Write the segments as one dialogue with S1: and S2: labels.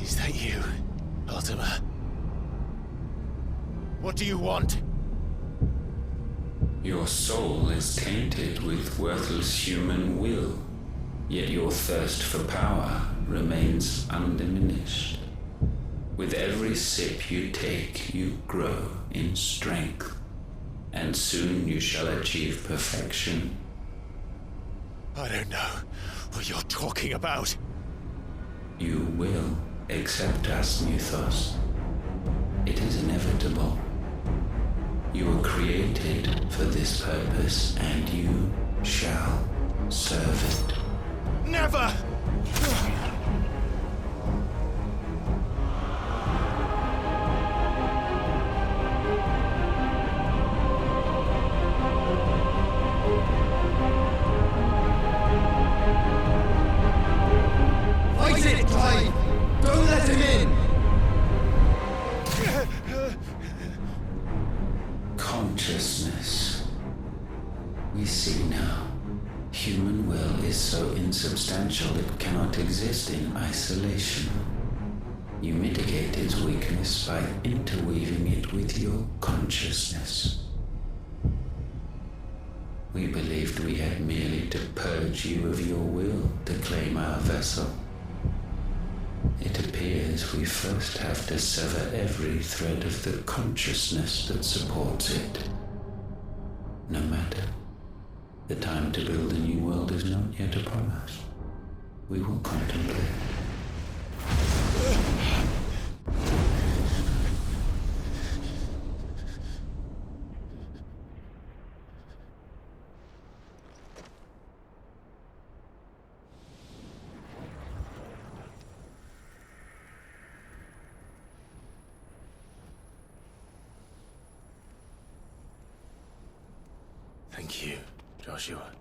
S1: Is that you, Ultima? What do you want?
S2: Your soul is tainted with worthless human will, yet your thirst for power remains undiminished. With every sip you take, you grow in strength, and soon you shall achieve perfection.
S1: I don't know what you're talking about.
S2: You will accept us, Mythos. It is inevitable. You were created for this purpose, and you shall serve it.
S1: Never!
S3: Fight it, Clive! Don't let him in!
S2: Consciousness. We see now. Human will is so insubstantial it cannot exist in isolation. You mitigate its weakness by interweaving it with your consciousness. We believed we had merely to purge you of your will to claim our vessel. It appears we first have to sever every thread of the consciousness that supports it. No matter. The time to build a new world is not yet upon us. We will contemplate.
S1: Thank you, Joshua.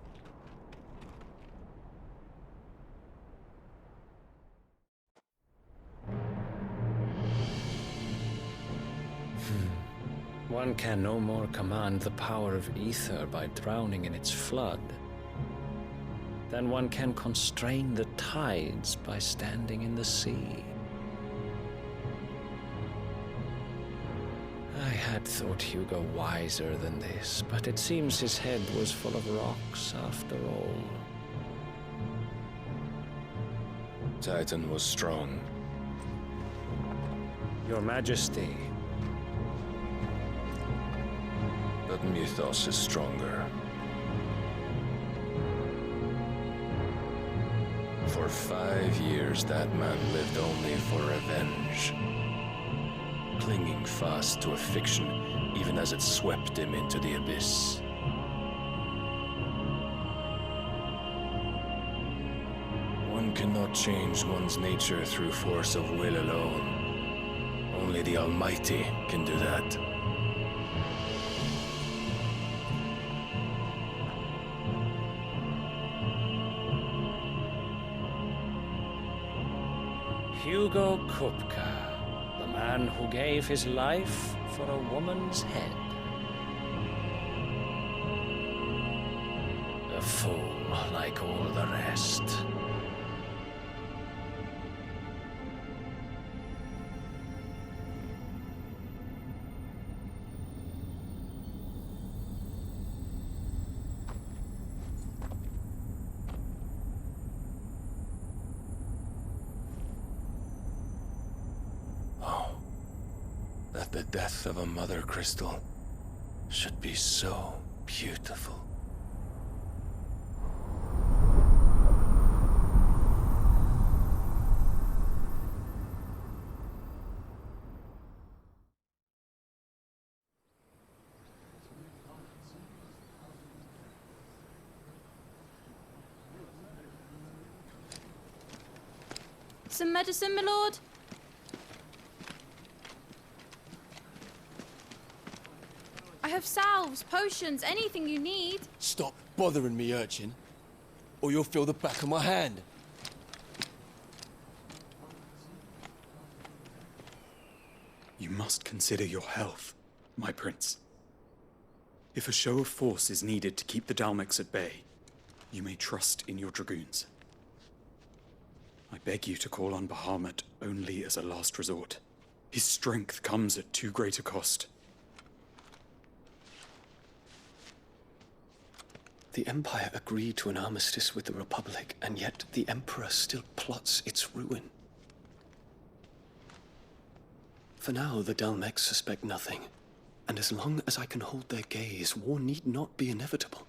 S4: One can no more command the power of ether by drowning in its flood than one can constrain the tides by standing in the sea. I had thought Hugo wiser than this, but it seems his head was full of rocks after all.
S5: Titan was strong.
S4: Your Majesty.
S5: But Mythos is stronger. For 5 years, that man lived only for revenge. Clinging fast to a fiction, even as it swept him into the abyss. One cannot change one's nature through force of will alone. Only the Almighty can do that.
S4: Hugo Kupka, the man who gave his life for a woman's head. A fool like all the rest.
S5: That the death of a mother crystal should be so beautiful.
S6: Some medicine, my lord? I have salves, potions, anything you need.
S3: Stop bothering me, urchin, or you'll feel the back of my hand.
S7: You must consider your health, my prince. If a show of force is needed to keep the Dalmex at bay, you may trust in your dragoons. I beg you to call on Bahamut only as a last resort. His strength comes at too great a cost.
S8: The Empire agreed to an armistice with the Republic, and yet the Emperor still plots its ruin. For now, the Dalmex suspect nothing, and as long as I can hold their gaze, war need not be inevitable.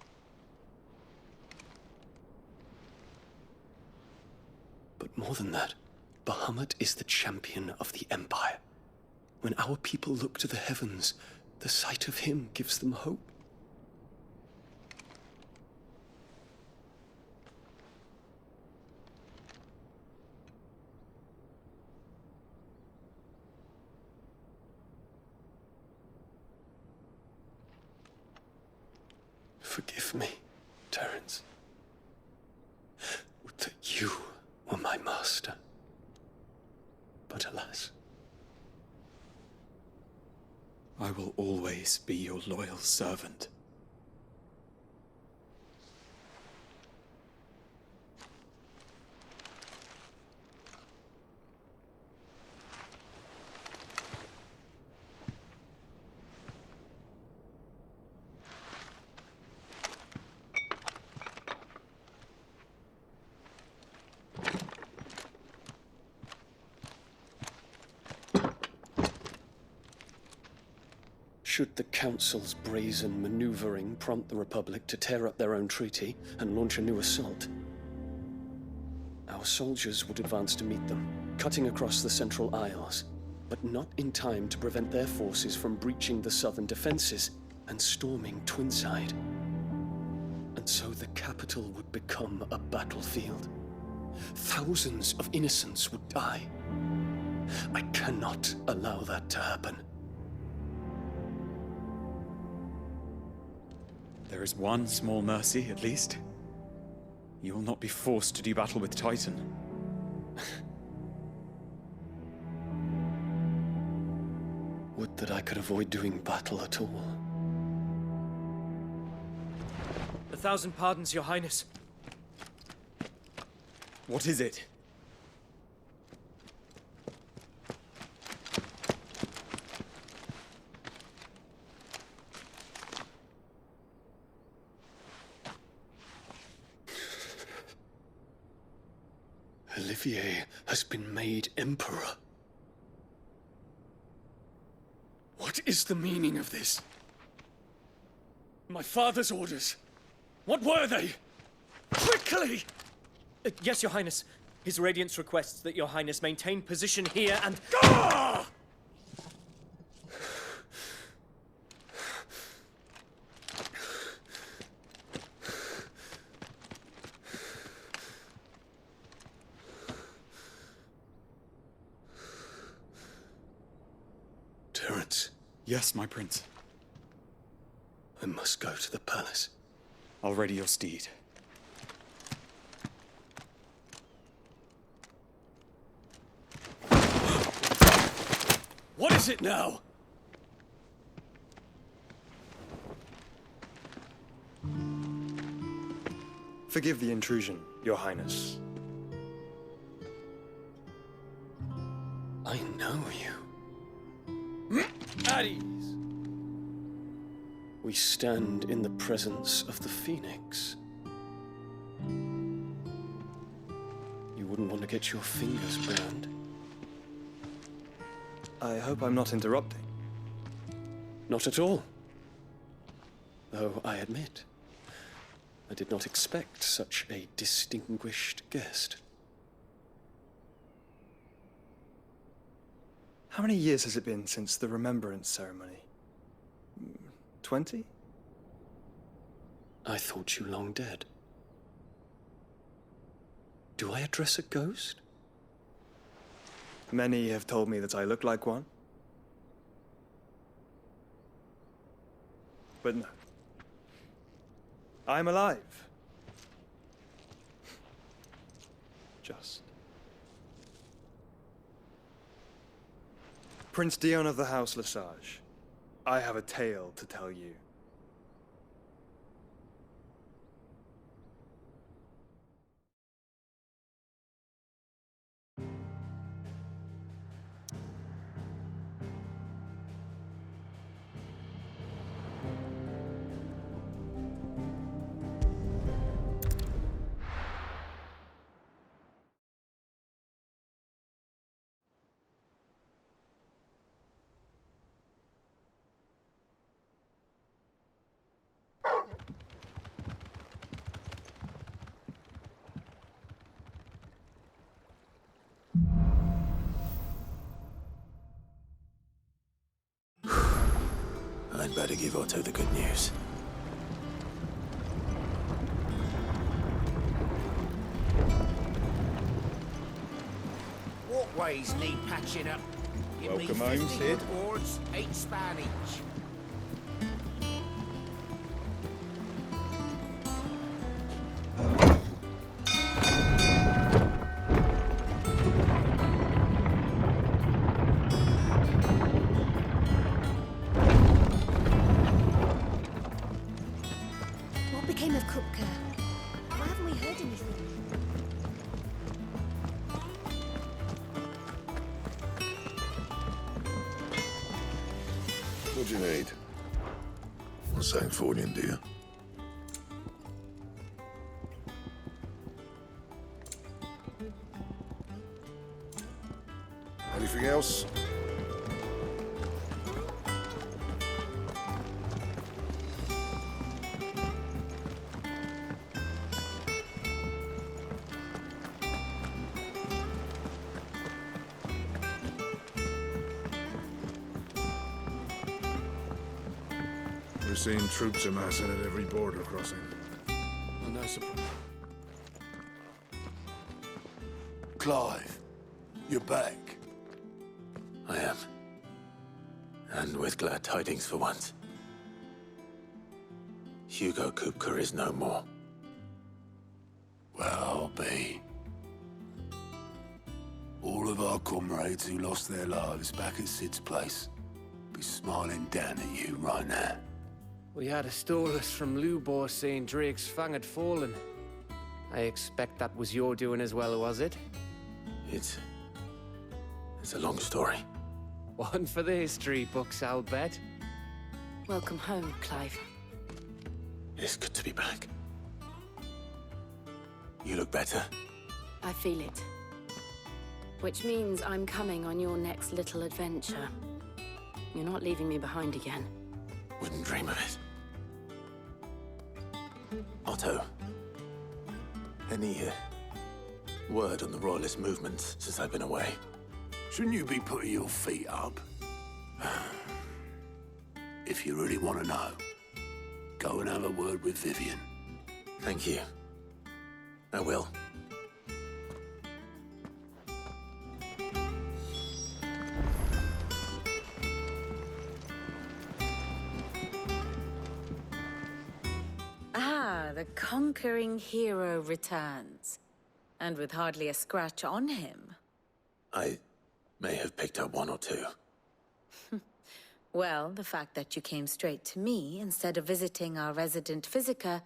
S8: But more than that, Bahamut is the champion of the Empire. When our people look to the heavens, the sight of him gives them hope. Forgive me, Terence. Would that you were my master. But alas.
S7: I will always be your loyal servant.
S8: Should the Council's brazen maneuvering prompt the Republic to tear up their own treaty and launch a new assault, our soldiers would advance to meet them, cutting across the Central Isles, but not in time to prevent their forces from breaching the southern defenses and storming Twinside. And so the capital would become a battlefield. Thousands of innocents would die. I cannot allow that to happen.
S7: There is one small mercy, at least. You will not be forced to do battle with Titan.
S8: Would that I could avoid doing battle at all.
S9: 1,000 pardons, Your Highness.
S7: What is it?
S8: Olivier has been made Emperor. What is the meaning of this? My father's orders. What were they? Quickly!
S9: Yes, Your Highness. His Radiance requests that Your Highness maintain position here and...
S8: Ah! Terence.
S7: Yes, my prince.
S8: I must go to the palace.
S7: I'll ready your steed.
S8: What is it now?
S10: Forgive the intrusion, Your Highness.
S8: I know you.
S3: At ease.
S8: We stand in the presence of the Phoenix. You wouldn't want to get your fingers burned.
S10: I hope I'm not interrupting.
S8: Not at all. Though I admit, I did not expect such a distinguished guest.
S10: How many years has it been since the Remembrance ceremony? 20?
S8: I thought you long dead. Do I address a ghost?
S10: Many have told me that I look like one. But no. I'm alive. Just. Prince Dion of the House Lesage, I have a tale to tell you.
S1: I'd better give Otto the good news.
S11: Walkways need patching up. Give
S1: Welcome
S11: me
S1: home,
S11: 50
S1: Sid.
S11: rewards, 8 span each.
S12: What became of Kupka? Why haven't we heard anything?
S1: What do you need? What's saying for you, dear? Anything else?
S13: We're seeing troops amassing at every border crossing.
S3: Oh, no surprise.
S1: Clive, you're back. I am. And with glad tidings for once. Hugo Kupka is no more. Well, be. All of our comrades who lost their lives back at Sid's place be smiling down at you right now.
S14: We had a stolus from Lubor saying Drake's fang had fallen. I expect that was your doing as well, was it?
S1: It's a long story.
S14: One for the history books, I'll bet.
S12: Welcome home, Clive.
S1: It's good to be back. You look better.
S12: I feel it. Which means I'm coming on your next little adventure. You're not leaving me behind again.
S1: Wouldn't dream of it. Otto, any word on the Royalist movements since I've been away? Shouldn't you be putting your feet up? If you really want to know, go and have a word with Vivian. Thank you. I will.
S15: The conquering hero returns, and with hardly a scratch on him.
S1: I may have picked up one or two.
S15: Well, the fact that you came straight to me instead of visiting our resident physiker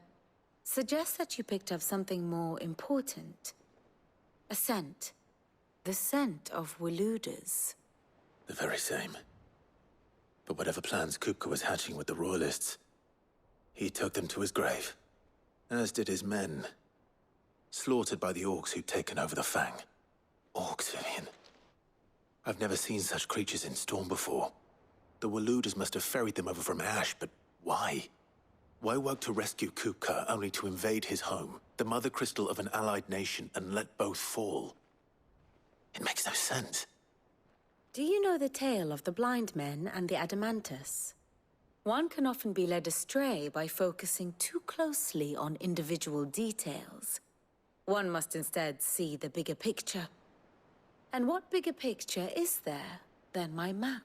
S15: suggests that you picked up something more important. A scent. The scent of Waludas.
S1: The very same. But whatever plans Kupka was hatching with the Royalists, he took them to his grave. As did his men. Slaughtered by the orcs who'd taken over the Fang. Orcs, Vivian. I've never seen such creatures in Storm before. The Waludas must have ferried them over from Ash, but why? Why work to rescue Kupka only to invade his home, the mother crystal of an allied nation, and let both fall? It makes no sense.
S15: Do you know the tale of the blind men and the Adamantus? One can often be led astray by focusing too closely on individual details. One must instead see the bigger picture. And what bigger picture is there than my map?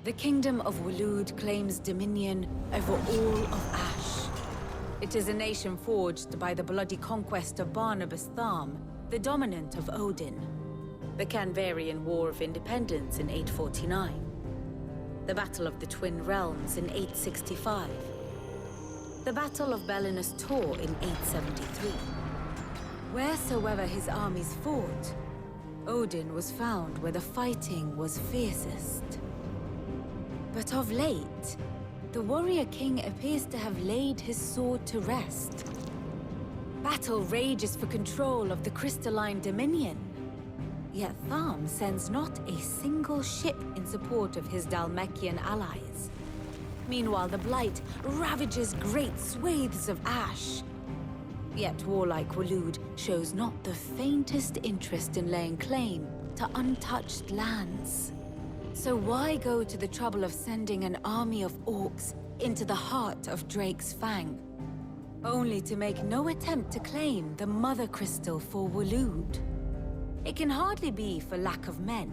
S15: The Kingdom of Waloed claims dominion over all of Ash. It is a nation forged by the bloody conquest of Barnabas Tharm, the dominant of Odin. The Canvarian War of Independence in 849. The Battle of the Twin Realms in 865. The Battle of Belinus Tor in 873. Wheresoever his armies fought, Odin was found where the fighting was fiercest. But of late, the warrior king appears to have laid his sword to rest. Battle rages for control of the crystalline dominion. Yet Tharm sends not a single ship in support of his Dhalmekian allies. Meanwhile, the Blight ravages great swathes of Ash. Yet warlike Waloed shows not the faintest interest in laying claim to untouched lands. So why go to the trouble of sending an army of orcs into the heart of Drake's Fang, only to make no attempt to claim the Mother Crystal for Waloed? It can hardly be for lack of men.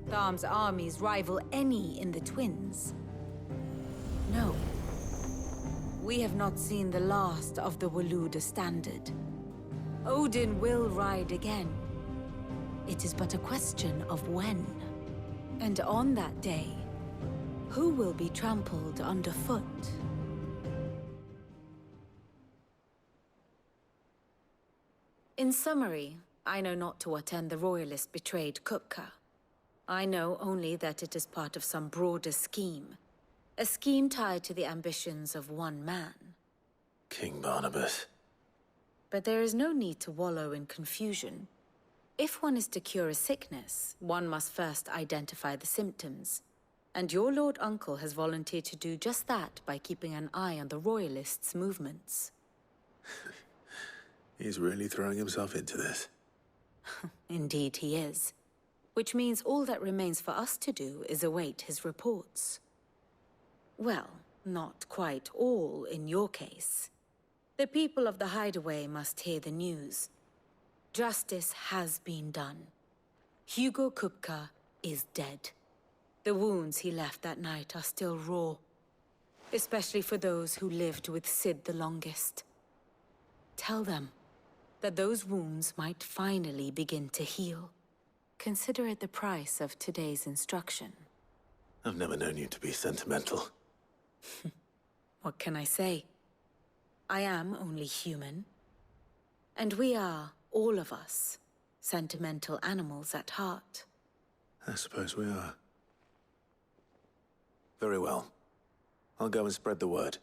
S15: Tharm's armies rival any in the Twins. No. We have not seen the last of the Waloed standard. Odin will ride again. It is but a question of when. And on that day, who will be trampled underfoot? In summary, I know not to what end the Royalist betrayed Kupka. I know only that it is part of some broader scheme. A scheme tied to the ambitions of one man.
S1: King Barnabas.
S15: But there is no need to wallow in confusion. If one is to cure a sickness, one must first identify the symptoms. And your Lord Uncle has volunteered to do just that by keeping an eye on the Royalists' movements.
S1: He's really throwing himself into this.
S15: Indeed he is. Which means all that remains for us to do is await his reports. Well, not quite all in your case. The people of the Hideaway must hear the news. Justice has been done. Hugo Kupka is dead. The wounds he left that night are still raw, especially for those who lived with Sid the longest. Tell them that those wounds might finally begin to heal. Consider it the price of today's instruction.
S1: I've never known you to be sentimental.
S15: What can I say? I am only human. And we are, all of us, sentimental animals at heart.
S1: I suppose we are. Very well. I'll go and spread the word.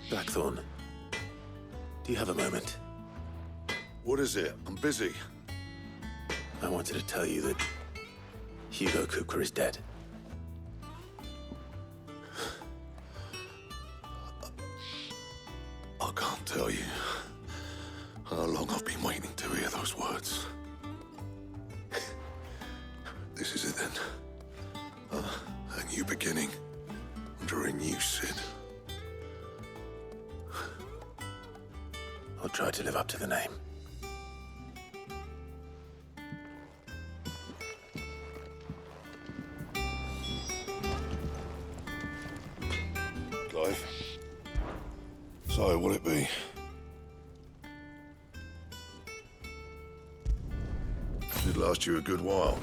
S1: Blackthorn, do you have a moment?
S13: What is it? I'm busy.
S1: I wanted to tell you that Hugo Kupka is dead.
S13: I can't tell you how long I've been waiting to hear those words. This is it then. A new beginning under a new Sid.
S1: I'll try to live up to the name.
S13: Clive. So, will it be? Should last you a good while.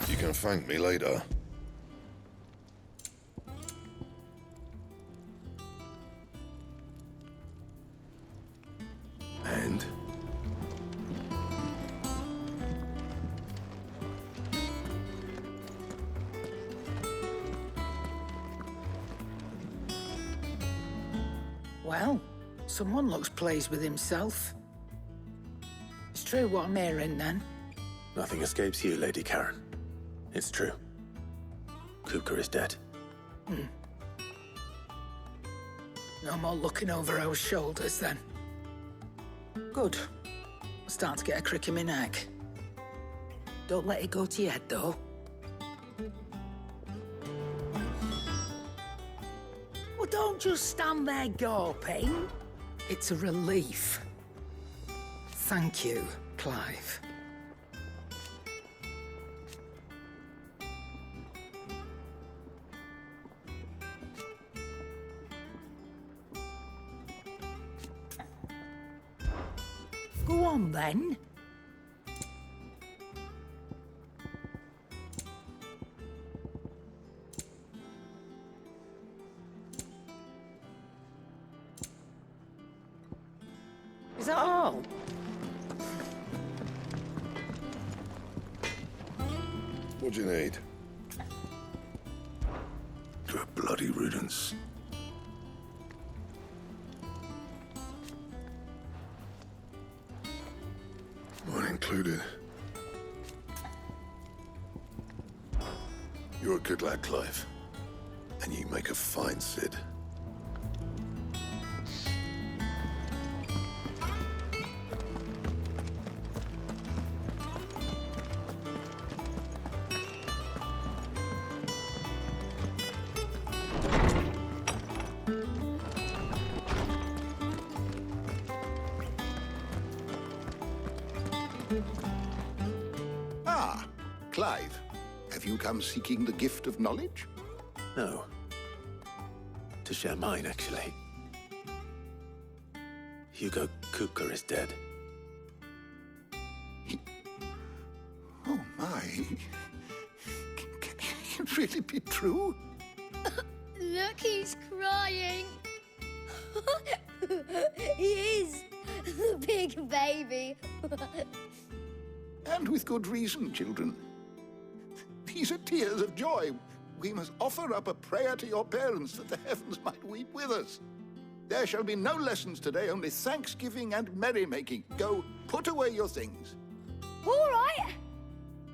S13: You can thank me later.
S16: Well, someone looks pleased with himself. It's true what I'm hearing, then.
S1: Nothing escapes you, Lady Karen. It's true. Kupka is dead.
S16: No more looking over our shoulders, then. Good. I'm starting to get a crick in my neck. Don't let it go to your head, though. Well, don't just stand there gawping. It's a relief. Thank you, Clive. Go on, then. Is that all?
S13: What do you need? To a bloody riddance. Mine included. You're a good lad, Clive. And you make a fine Cid.
S17: Ah, Clive. Have you come seeking the gift of knowledge?
S1: No. To share mine, actually. Hugo Kupka is dead.
S17: Oh, my. Can it really be true?
S18: Look, he's crying. He is. The big baby.
S17: And with good reason, children. These are tears of joy. We must offer up a prayer to your parents that the heavens might weep with us. There shall be no lessons today, only thanksgiving and merrymaking. Go, put away your things.
S18: All right.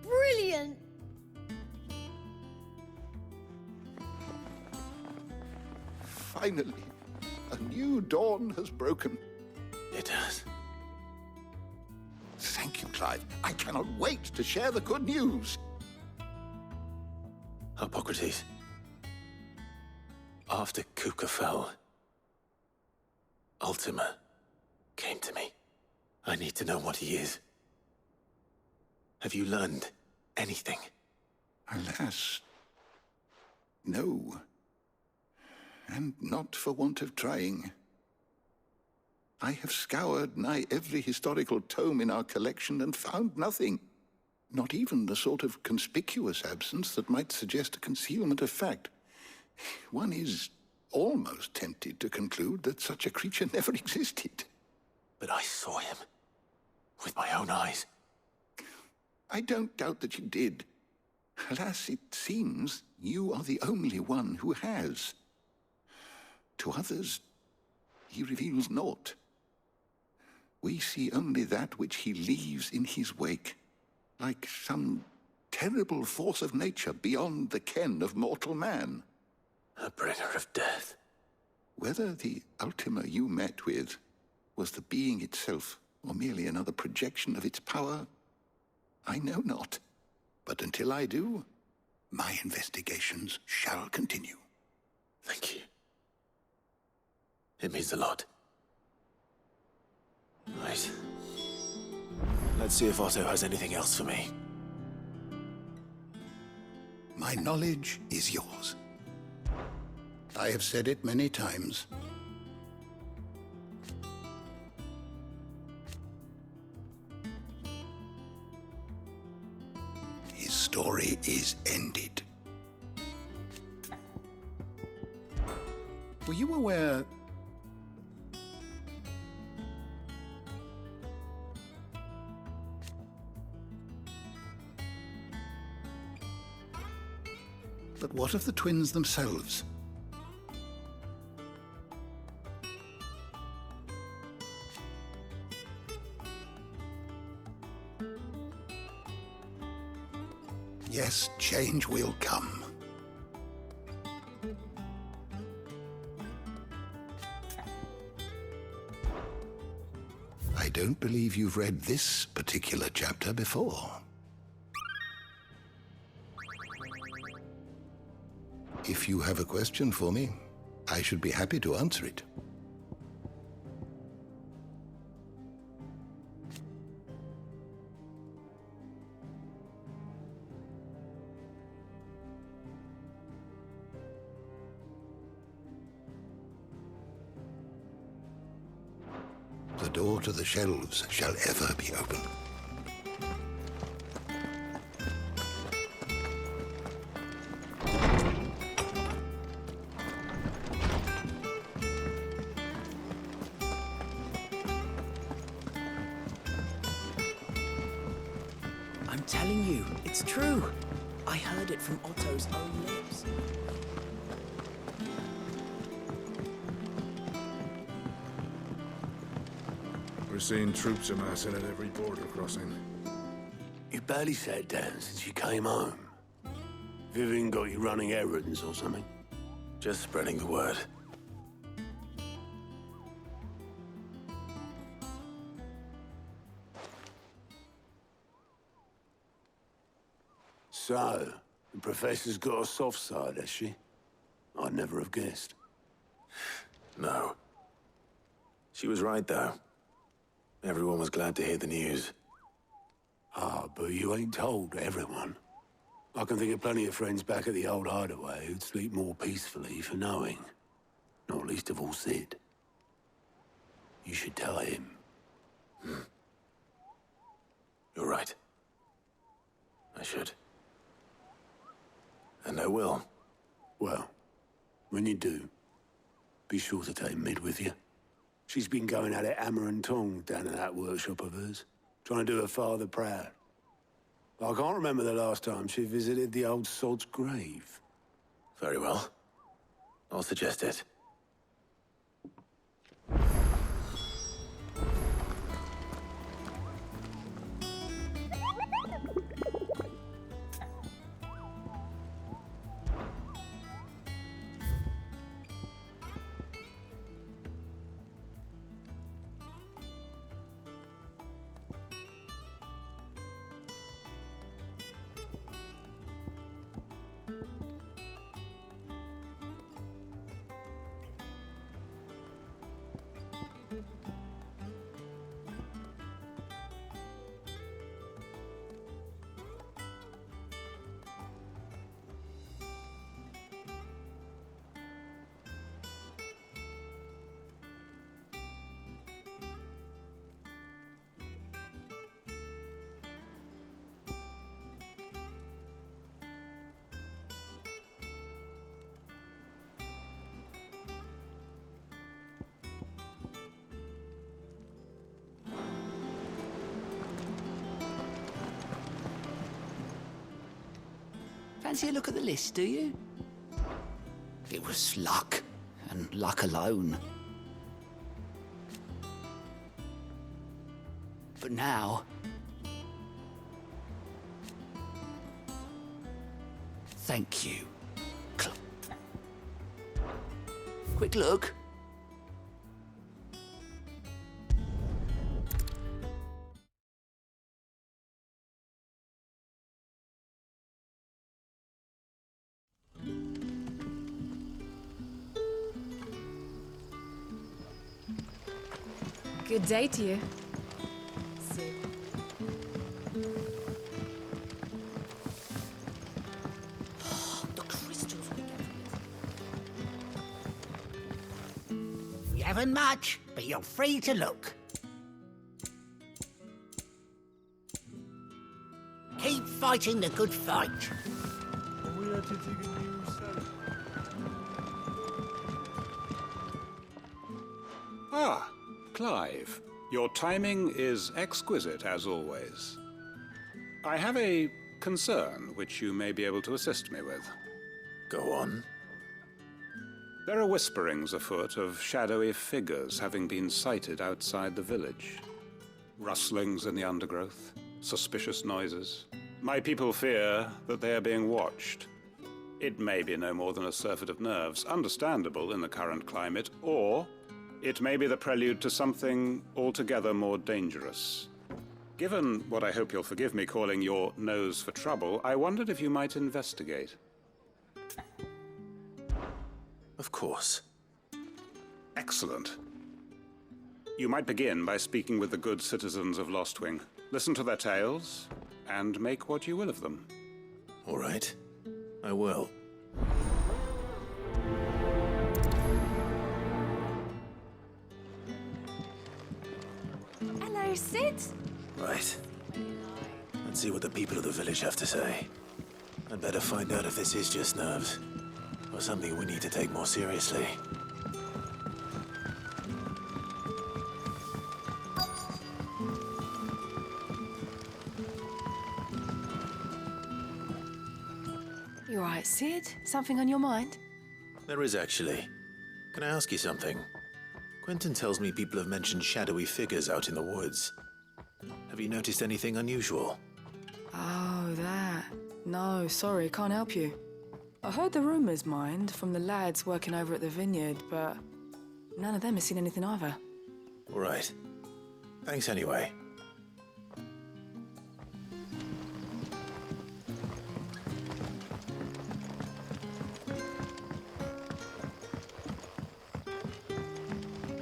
S18: Brilliant.
S17: Finally, a new dawn has broken.
S1: It has.
S17: Thank you, Clive. I cannot wait to share the good news.
S1: Hippocrates. After Kupka fell, Ultima came to me. I need to know what he is. Have you learned anything?
S17: Alas, no. And not for want of trying. I have scoured nigh every historical tome in our collection and found nothing. Not even the sort of conspicuous absence that might suggest a concealment of fact. One is almost tempted to conclude that such a creature never existed.
S1: But I saw him. With my own eyes.
S17: I don't doubt that you did. Alas, it seems you are the only one who has. To others, he reveals naught. We see only that which he leaves in his wake, like some terrible force of nature beyond the ken of mortal man.
S1: A bringer of death.
S17: Whether the Ultima you met with was the being itself, or merely another projection of its power, I know not. But until I do, my investigations shall continue.
S1: Thank you. It means a lot. Right. Let's see if Otto has anything else for me.
S17: My knowledge is yours. I have said it many times. His story is ended. Were you aware but what of the twins themselves? Yes, change will come. I don't believe you've read this particular chapter before. If you have a question for me, I should be happy to answer it. The door to the shelves shall ever be open.
S19: I'm telling you, it's true. I heard it from Otto's own lips.
S20: We're seeing troops amassing at every border crossing.
S21: You barely sat down since you came home. Vivian got you running errands or something?
S1: Just spreading the word.
S21: So, the Professor's got a soft side, has she? I'd never have guessed.
S1: No. She was right, though. Everyone was glad to hear the news.
S21: Ah, but you ain't told everyone. I can think of plenty of friends back at the old hideaway who'd sleep more peacefully for knowing. Not least of all Sid. You should tell him.
S1: You're right. I should. And I will.
S21: Well, when you do, be sure to take Mid with you. She's been going at it hammer and tongs down in that workshop of hers, trying to do her father proud. I can't remember the last time she visited the old sod's grave.
S1: Very well. I'll suggest it.
S11: Fancy a look at the list, do you? It was luck, and luck alone. But now... Thank you. Quick look.
S22: Good day to you.
S11: The crystals we get from it. We haven't much, but you're free to look. Keep fighting the good fight.
S23: Ah, Clive. Your timing is exquisite, as always. I have a concern which you may be able to assist me with.
S1: Go on.
S23: There are whisperings afoot of shadowy figures having been sighted outside the village. Rustlings in the undergrowth, suspicious noises, My people fear that they are being watched. It may be no more than a surfeit of nerves, understandable in the current climate, or it may be the prelude to something altogether more dangerous. Given what I hope you'll forgive me calling your nose for trouble, I wondered if you might investigate.
S1: Of course.
S23: Excellent. You might begin by speaking with the good citizens of Lostwing. Listen to their tales, and make what you will of them.
S1: All right. I will.
S6: Hello, Sid.
S1: Right. Let's see what the people of the village have to say. I'd better find out if this is just nerves, or something we need to take more seriously.
S2: You all right, Sid? Something on your mind?
S1: There is actually. Can I ask you something? Quentin tells me people have mentioned shadowy figures out in the woods. Have you noticed anything unusual?
S2: Oh, that. No, sorry, can't help you. I heard the rumours, mind, from the lads working over at the vineyard, but none of them has seen anything either.
S1: All right. Thanks anyway.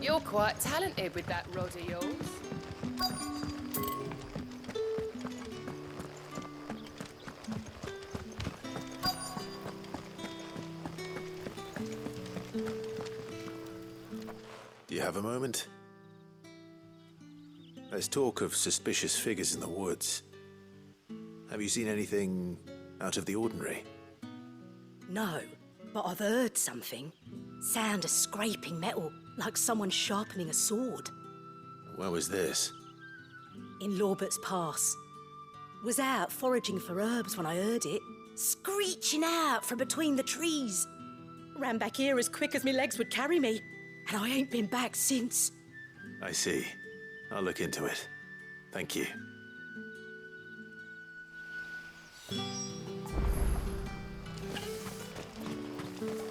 S4: You're quite talented with that rod of yours.
S1: Do you have a moment? There's talk of suspicious figures in the woods. Have you seen anything out of the ordinary?
S22: No, but I've heard something. Sound of scraping metal, like someone sharpening a sword.
S1: Where was this?
S22: In Lorbert's Pass. Was out foraging for herbs when I heard it, screeching out from between the trees. Ran back here as quick as my legs would carry me, and I ain't been back since.
S1: I see. I'll look into it. Thank you.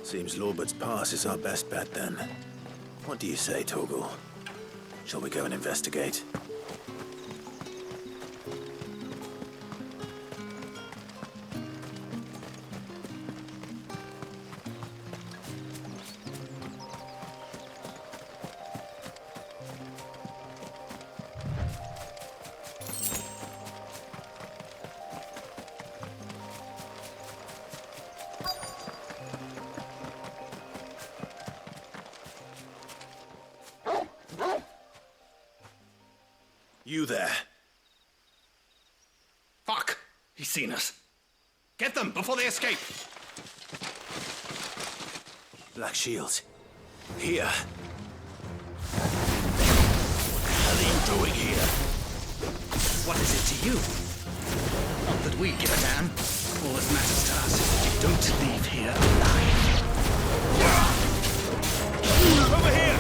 S1: Seems Lorbert's Pass is our best bet then. What do you say, Torgal? Shall we go and investigate? You there.
S24: Fuck! He's seen us. Get them before they escape!
S1: Black Shields. Here.
S24: What are you doing here? What is it to you? Not that we give a damn. All that matters to us is that you don't leave here alive. Over here!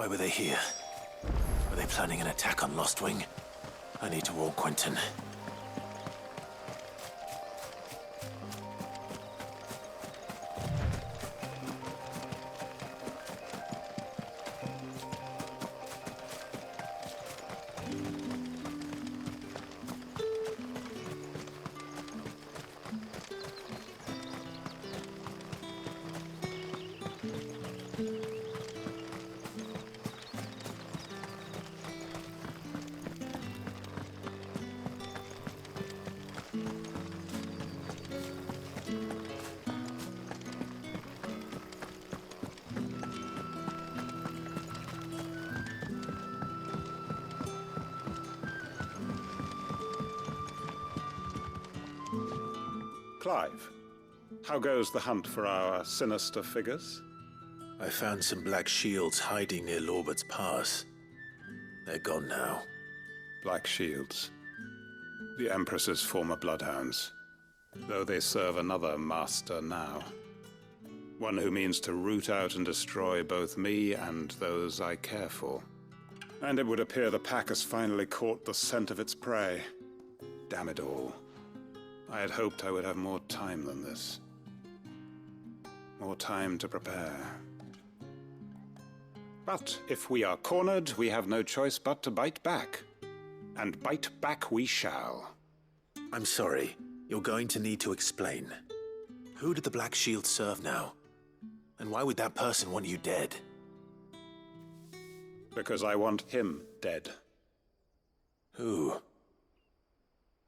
S1: Why were they here? Were they planning an attack on Lostwing? I need to warn Quentin.
S23: Clive, how goes the hunt for our sinister figures?
S1: I found some black shields hiding near Lorbert's Pass. They're gone now.
S23: Black Shields. The Empress's former bloodhounds. Though they serve another master now. One who means to root out and destroy both me and those I care for. And it would appear the pack has finally caught the scent of its prey. Damn it all. I had hoped I would have more time than this. More time to prepare. But if we are cornered, we have no choice but to bite back. And bite back we shall.
S1: I'm sorry. You're going to need to explain. Who did the Black Shield serve now? And why would that person want you dead?
S23: Because I want him dead.
S1: Who?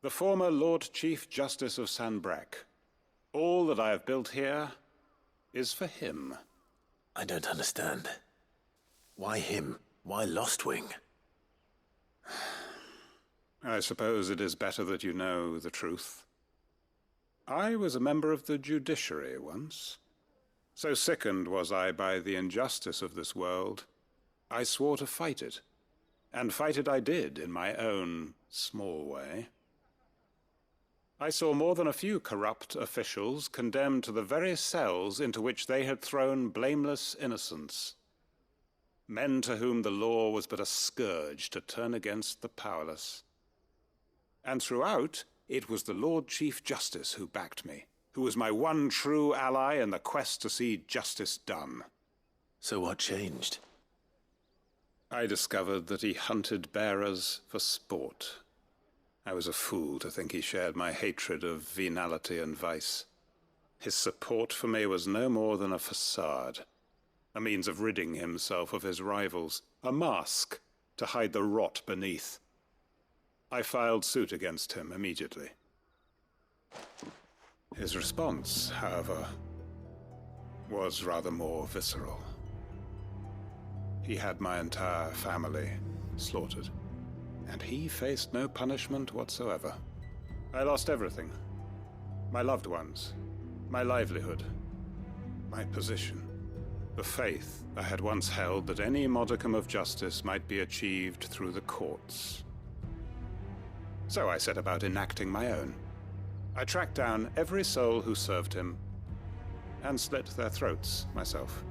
S23: The former Lord Chief Justice of Sanbreque. All that I have built here is for him.
S1: I don't understand. Why him? Why Lostwing?
S23: I suppose it is better that you know the truth. I was a member of the judiciary once. So sickened was I by the injustice of this world, I swore to fight it. And fight it I did in my own small way. I saw more than a few corrupt officials condemned to the very cells into which they had thrown blameless innocents. Men to whom the law was but a scourge to turn against the powerless. And throughout, it was the Lord Chief Justice who backed me, who was my one true ally in the quest to see justice done.
S1: So what changed?
S23: I discovered that he hunted bearers for sport. I was a fool to think he shared my hatred of venality and vice. His support for me was no more than a facade, a means of ridding himself of his rivals, a mask to hide the rot beneath. I filed suit against him immediately. His response, however, was rather more visceral. He had my entire family slaughtered. And he faced no punishment whatsoever. I lost everything. My loved ones, my livelihood, my position, the faith I had once held that any modicum of justice might be achieved through the courts. So I set about enacting my own. I tracked down every soul who served him and slit their throats myself.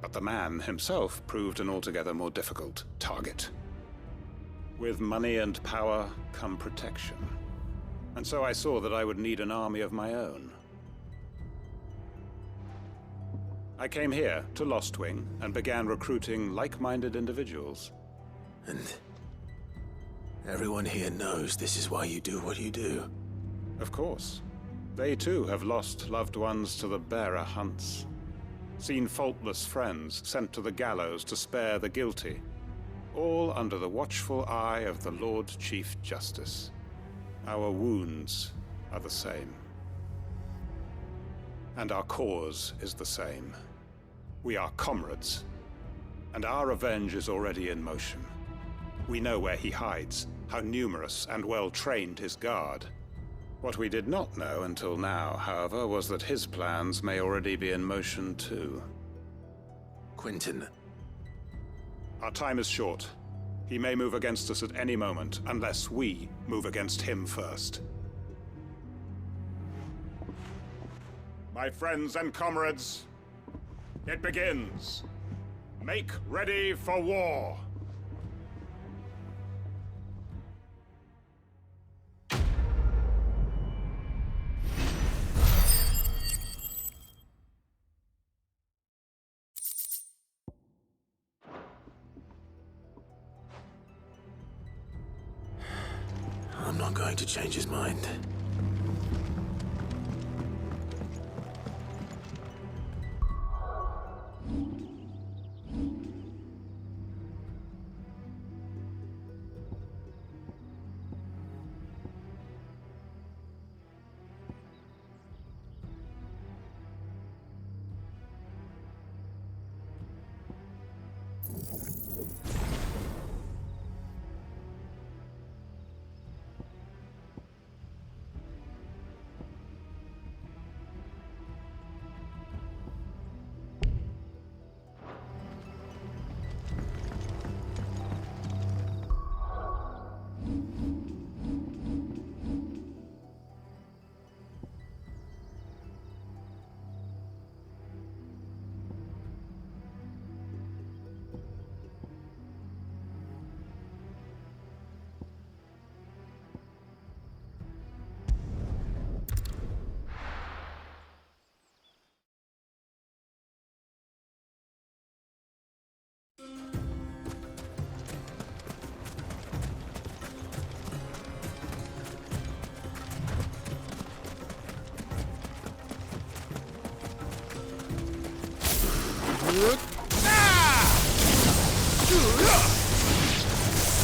S23: But the man himself proved an altogether more difficult target. With money and power come protection. And so I saw that I would need an army of my own. I came here to Lostwing and began recruiting like-minded individuals.
S1: And everyone here knows this is why you do what you do.
S23: Of course. They too have lost loved ones to the bearer hunts. Seen faultless friends sent to the gallows to spare the guilty. All under the watchful eye of the Lord Chief Justice. Our wounds are the same. And our cause is the same. We are comrades, and our revenge is already in motion. We know where he hides, how numerous and well-trained his guard. What we did not know until now, however, was that his plans may already be in motion too.
S1: Quentin.
S23: Our time is short. He may move against us at any moment, unless we move against him first. My friends and comrades, it begins. Make ready for war.
S1: I'm not going to change his mind.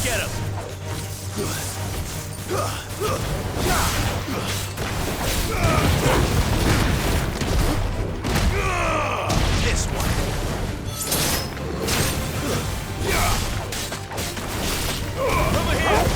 S24: Get him! This one. Over here!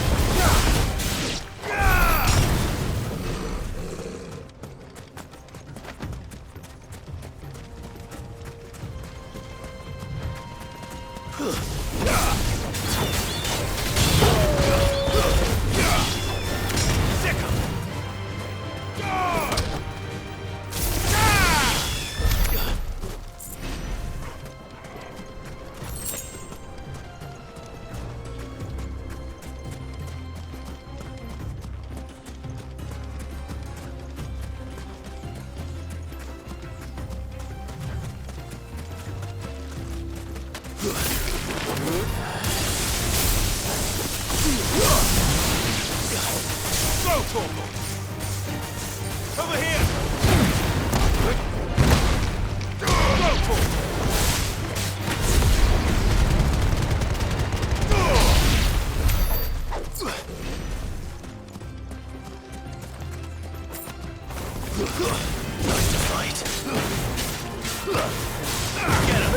S24: Go, Corporal! Over here! Go, Corporal!
S1: Nice to fight.
S24: Get him!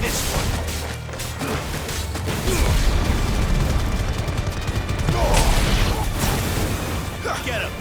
S24: This one! Get him!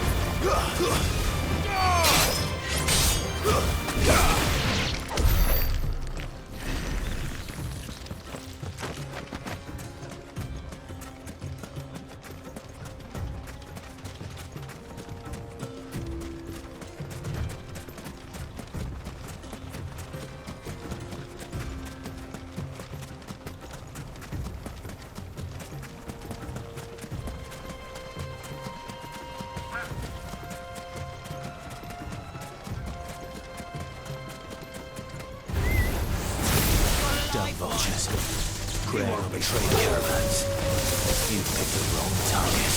S1: Dumb vultures. Prey on betrayed caravans. You picked the wrong target.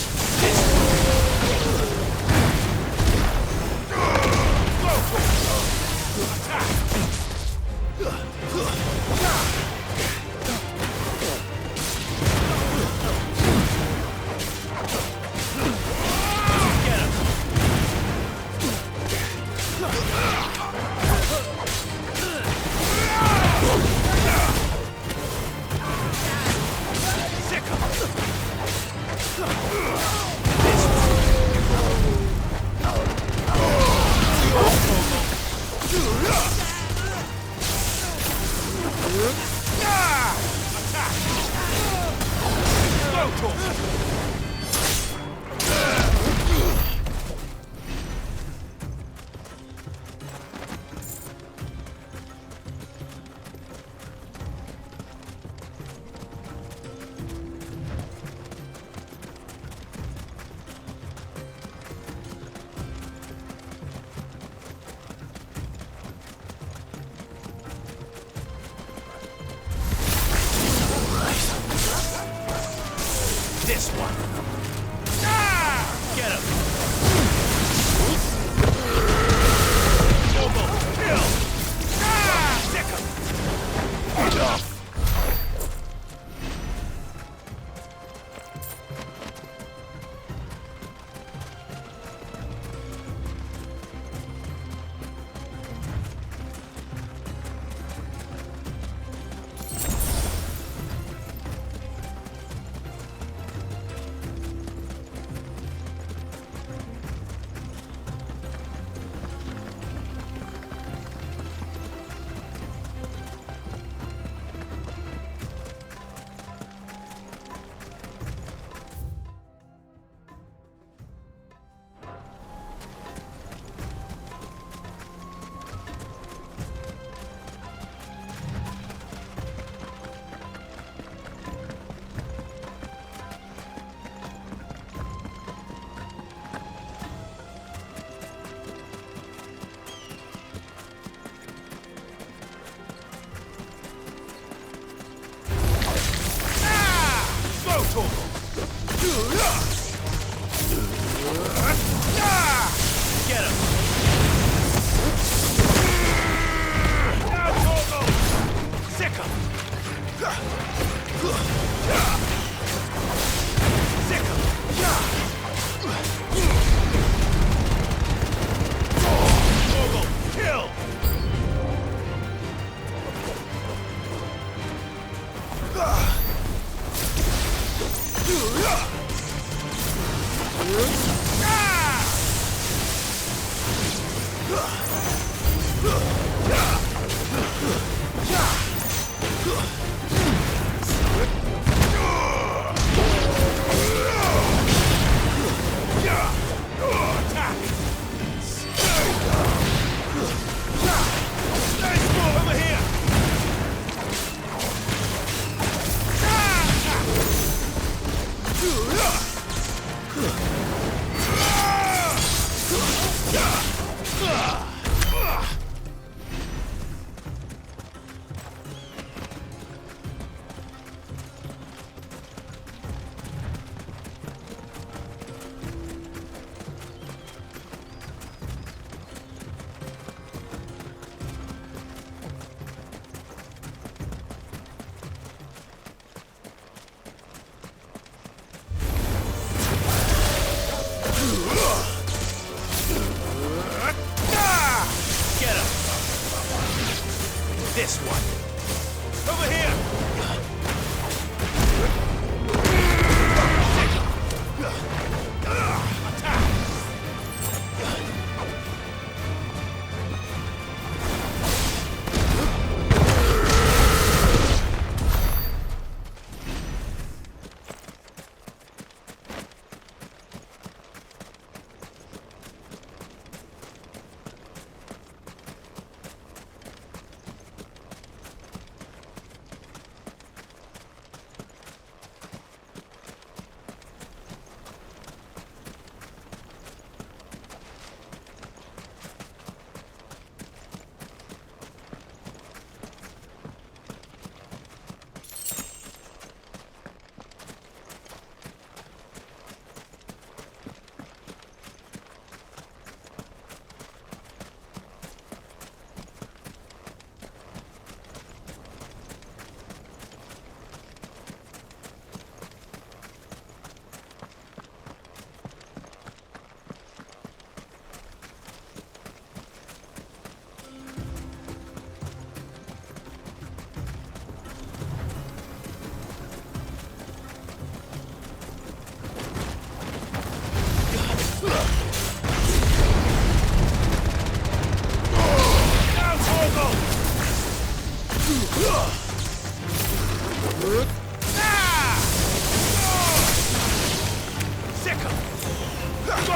S24: Sick 'em! This one. Ah! Get him. Almost kill. Ah! Sick him. Get off. Get him! Now, Torgal! Sick him! Sick him! Torgal, kill! This one. Over here! Attack!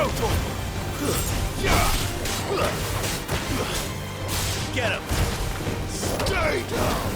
S3: Go for it! Get him! Stay down!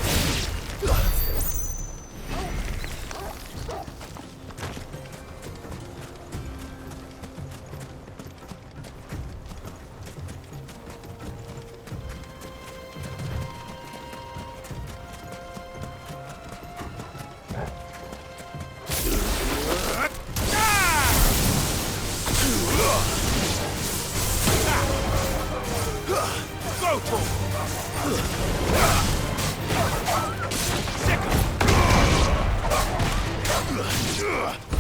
S3: Go for it! Sick 'em!